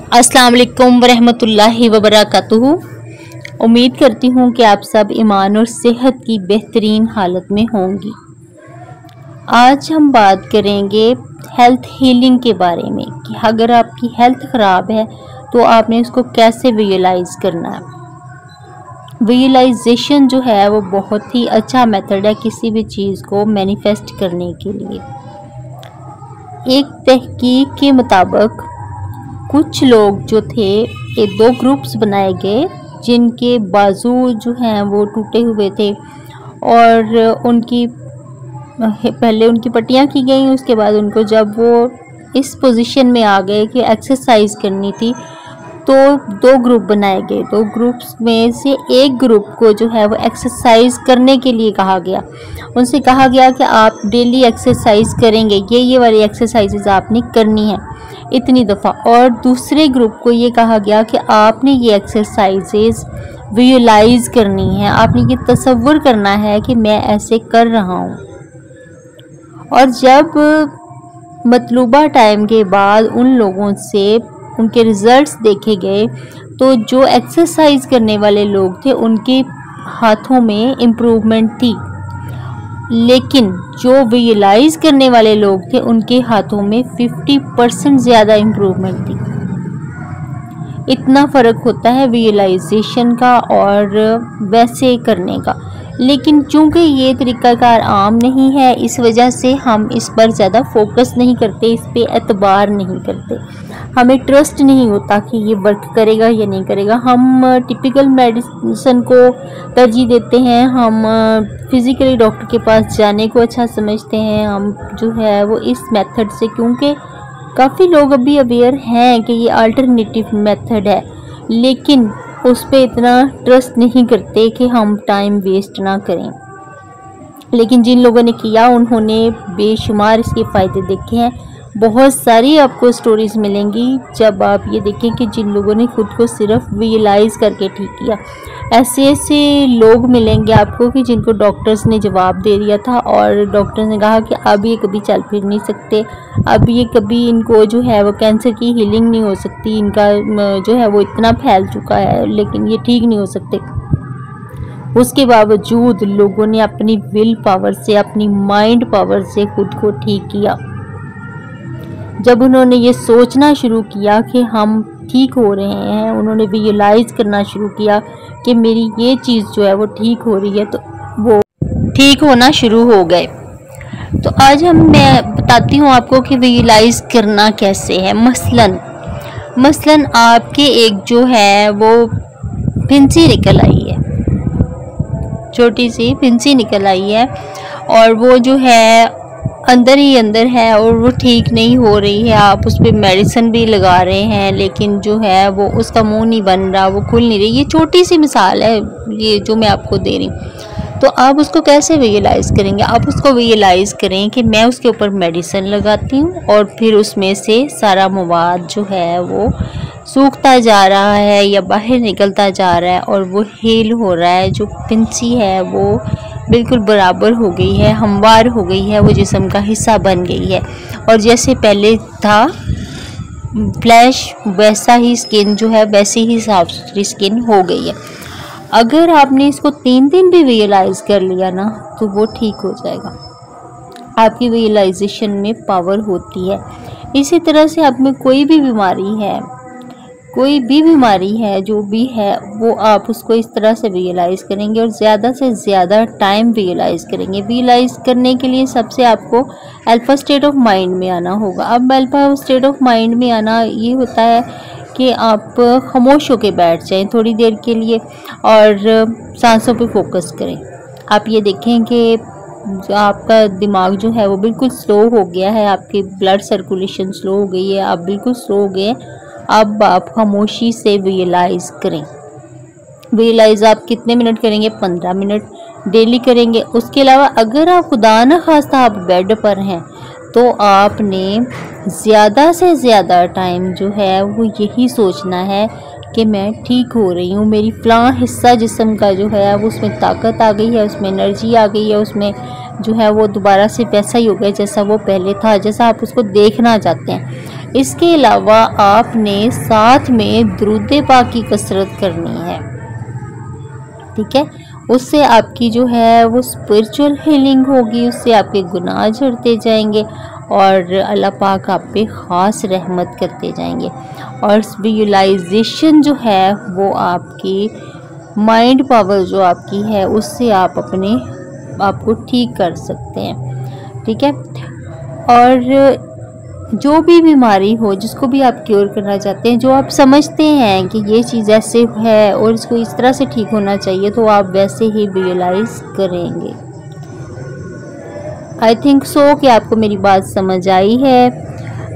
अस्सलाम वालेकुम वरहमतुल्लाहि वबरकातुहू। उम्मीद करती हूँ कि आप सब ईमान और सेहत की बेहतरीन हालत में होंगी। आज हम बात करेंगे हेल्थ हीलिंग के बारे में कि अगर आपकी हेल्थ ख़राब है तो आपने उसको कैसे विजुअलाइज करना है। विजुअलाइजेशन जो है वो बहुत ही अच्छा मेथड है किसी भी चीज़ को मैनिफेस्ट करने के लिए। एक तहकीक के मुताबिक कुछ लोग जो थे ये दो ग्रुप्स बनाए गए जिनके बाजू जो हैं वो टूटे हुए थे और उनकी पहले उनकी पट्टियाँ की गई। उसके बाद उनको जब वो इस पोजीशन में आ गए कि एक्सरसाइज करनी थी तो दो ग्रुप बनाए गए। दो ग्रुप्स में से एक ग्रुप को जो है वो एक्सरसाइज करने के लिए कहा गया। उनसे कहा गया कि आप डेली एक्सरसाइज करेंगे, ये वाली एक्सरसाइजेज आपने करनी है इतनी दफ़ा। और दूसरे ग्रुप को ये कहा गया कि आपने ये एक्सरसाइजेज विजुअलाइज करनी है, आपने ये तसव्वुर करना है कि मैं ऐसे कर रहा हूँ। और जब मतलूबा टाइम के बाद उन लोगों से उनके रिज़ल्ट्स देखे गए तो जो एक्सरसाइज करने वाले लोग थे उनके हाथों में इम्प्रूवमेंट थी, लेकिन जो विजुअलाइज करने वाले लोग थे उनके हाथों में 50% ज़्यादा इम्प्रूवमेंट थी। इतना फ़र्क होता है विजुअलाइजेशन का और वैसे करने का। लेकिन चूंकि ये तरीक़ाकार आम नहीं है इस वजह से हम इस पर ज़्यादा फोकस नहीं करते, इस पे एतबार नहीं करते, हमें ट्रस्ट नहीं होता कि ये वर्क करेगा या नहीं करेगा। हम टिपिकल मेडिसिन को तरजीह देते हैं, हम फिज़िकली डॉक्टर के पास जाने को अच्छा समझते हैं। हम जो है वो इस मेथड से, क्योंकि काफ़ी लोग अभी अवेयर हैं कि ये अल्टरनेटिव मेथड है, लेकिन उस पर इतना ट्रस्ट नहीं करते कि हम टाइम वेस्ट ना करें। लेकिन जिन लोगों ने किया उन्होंने बेशुमार इसके फ़ायदे देखे हैं। बहुत सारी आपको स्टोरीज़ मिलेंगी जब आप ये देखें कि जिन लोगों ने खुद को सिर्फ विजुअलाइज करके ठीक किया। ऐसे लोग मिलेंगे आपको कि जिनको डॉक्टर्स ने जवाब दे दिया था और डॉक्टर ने कहा कि अब ये कभी चल फिर नहीं सकते, अब ये कभी इनको जो है वो कैंसर की हीलिंग नहीं हो सकती, इनका जो है वो इतना फैल चुका है लेकिन ये ठीक नहीं हो सकते। उसके बावजूद लोगों ने अपनी विल पावर से, अपनी माइंड पावर से खुद को ठीक किया। जब उन्होंने ये सोचना शुरू किया कि हम ठीक हो रहे हैं, उन्होंने विजुअलाइज करना शुरू किया कि मेरी ये चीज़ जो है वो ठीक हो रही है, तो वो ठीक होना शुरू हो गए। तो आज मैं बताती हूँ आपको कि विजुअलाइज करना कैसे है। मसलन आपके एक जो है वो फिंसी निकल आई है, छोटी सी फिंसी निकल आई है और वो जो है अंदर ही अंदर है और वो ठीक नहीं हो रही है। आप उस पर मेडिसिन भी लगा रहे हैं लेकिन जो है वो उसका मुंह नहीं बन रहा, वो खुल नहीं रही। ये छोटी सी मिसाल है ये जो मैं आपको दे रही हूँ। तो आप उसको कैसे विजुअलाइज करेंगे? आप उसको विजुअलाइज करें कि मैं उसके ऊपर मेडिसिन लगाती हूँ और फिर उसमें से सारा मवाद जो है वो सूखता जा रहा है या बाहर निकलता जा रहा है और वो हील हो रहा है। जो फिंसी है वो बिल्कुल बराबर हो गई है, हमवार हो गई है, वो जिस्म का हिस्सा बन गई है और जैसे पहले था फ्लैश वैसा ही स्किन जो है वैसी ही साफ सुथरी स्किन हो गई है। अगर आपने इसको 3 दिन भी विजुअलाइज कर लिया ना तो वो ठीक हो जाएगा। आपकी विजुअलाइजेशन में पावर होती है। इसी तरह से आप में कोई भी बीमारी है जो भी है वो आप उसको इस तरह से विजुअलाइज करेंगे और ज़्यादा से ज़्यादा टाइम विजुअलाइज करेंगे। विजुअलाइज करने के लिए सबसे आपको अल्फा स्टेट ऑफ माइंड में आना होगा। अब अल्फा स्टेट ऑफ माइंड में आना ये होता है कि आप खामोश होकर बैठ जाएं थोड़ी देर के लिए और सांसों पे फोकस करें। आप ये देखें कि आपका दिमाग जो है वो बिल्कुल स्लो हो गया है, आपकी ब्लड सर्कुलेशन स्लो हो गई है, आप बिल्कुल स्लो हो गए। अब आप खामोशी से विजुअलाइज करें। विजुअलाइज आप कितने मिनट करेंगे? 15 मिनट डेली करेंगे। उसके अलावा अगर आप खुदा न खास्ता आप बेड पर हैं तो आपने ज़्यादा से ज़्यादा टाइम जो है वो यही सोचना है कि मैं ठीक हो रही हूँ, मेरी फ़लाँ हिस्सा जिस्म का जो है वो उसमें ताकत आ गई है, उसमें एनर्जी आ गई है, उसमें जो है वो दोबारा से वैसा ही हो गया जैसा वो पहले था, जैसा आप उसको देखना चाहते हैं। इसके अलावा आपने साथ में दुरूद पाक की कसरत करनी है, ठीक है। उससे आपकी जो है वो स्पिरिचुअल हीलिंग होगी, उससे आपके गुनाह झड़ते जाएंगे और अल्लाह पाक आप पे ख़ास रहमत करते जाएंगे। और विजुअलाइजेशन जो है वो आपकी माइंड पावर जो आपकी है उससे आप अपने आप को ठीक कर सकते हैं, ठीक है। और जो भी बीमारी हो जिसको भी आप क्योर करना चाहते हैं, जो आप समझते हैं कि ये चीज़ ऐसे है और इसको इस तरह से ठीक होना चाहिए, तो आप वैसे ही विजुअलाइज करेंगे। आई थिंक सो कि आपको मेरी बात समझ आई है।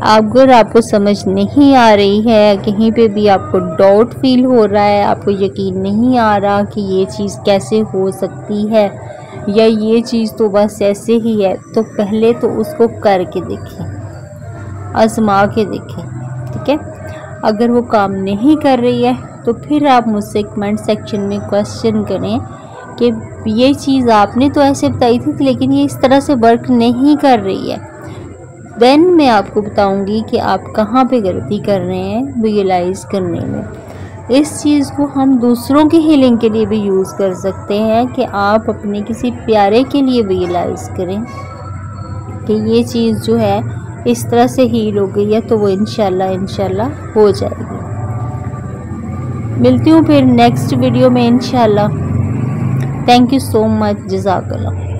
अगर आपको समझ नहीं आ रही है, कहीं पे भी आपको डाउट फील हो रहा है, आपको यकीन नहीं आ रहा कि ये चीज़ कैसे हो सकती है या ये चीज़ तो बस ऐसे ही है, तो पहले तो उसको करके देखें, आजमा के देखें, ठीक है। अगर वो काम नहीं कर रही है तो फिर आप मुझसे कमेंट सेक्शन में क्वेश्चन करें कि ये चीज़ आपने तो ऐसे बताई थी लेकिन ये इस तरह से वर्क नहीं कर रही है। देन मैं आपको बताऊंगी कि आप कहाँ पे गलती कर रहे हैं विजुअलाइज करने में। इस चीज़ को हम दूसरों की हीलिंग के लिए भी यूज़ कर सकते हैं कि आप अपने किसी प्यारे के लिए विजुअलाइज करें कि ये चीज़ जो है इस तरह से हील हो गई है, तो वो इंशाल्लाह हो जाएगी। मिलती हूँ फिर नेक्स्ट वीडियो में इंशाल्लाह। थैंक यू सो मच, जज़ाकल्लाह।